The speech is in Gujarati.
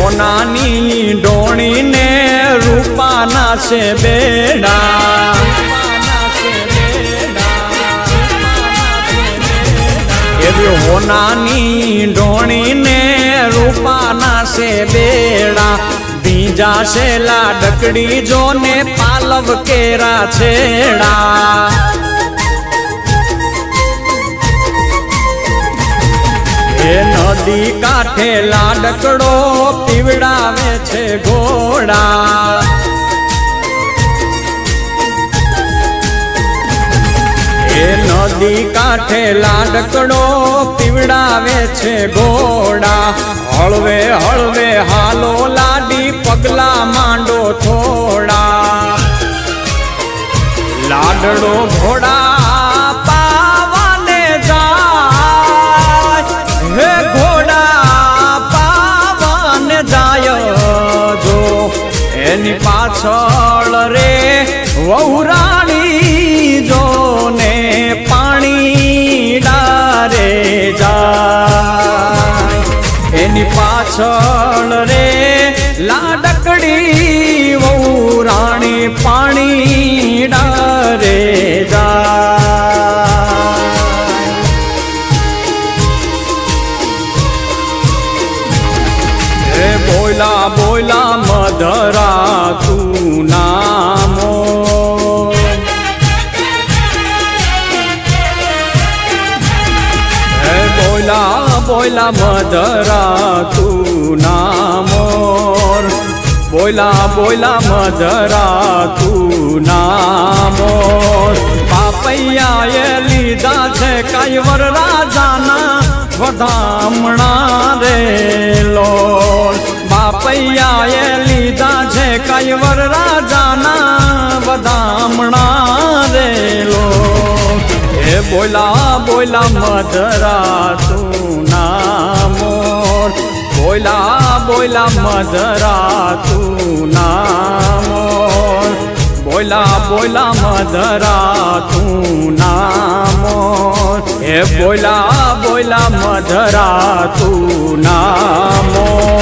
હોનાની ડોણીને રૂપાના છે બેડા એવી હોનાની ડોણીને રૂપાના છે બેડા બીજા છે લાડકડી જોને પાલવ કેરા છેડા એ નદી કાંઠે લાડકડો પીવડાવે છે ઘોડા એ નદી કાંઠે લાડકડો પીવડાવે છે ઘોડા હળવે હળવે હાલો લાડી પગલા માંડો થોડા લાડડો ઘોડા પાવાને જાય હે ઘોડા પાવાને જાય જો એની પાછળ રે વહુરાણી જો ને પાણી ડારે જાય એની પાછળ રે લાડકડી વહુરાણી પાણી ડારે જાય હે બોલા બોલા મધરા તું નામો બોલા બોલા મધરા તું નામોર બોલા બોલા મધરા તું નામોર પાપૈયાએ લીધા છે કાયવર રાજાના વધામણા રે લોલ બાપૈયાએ લીધા છે કાયવર રાજાના વધામણા રે લોલ એ બોલા બોલા મધરા તું નામોર બોલા બોલા મધરા તું નામોર બોલા બોલા મધરા તું નામોર એ બોલા બોલા મધરા તું નામોર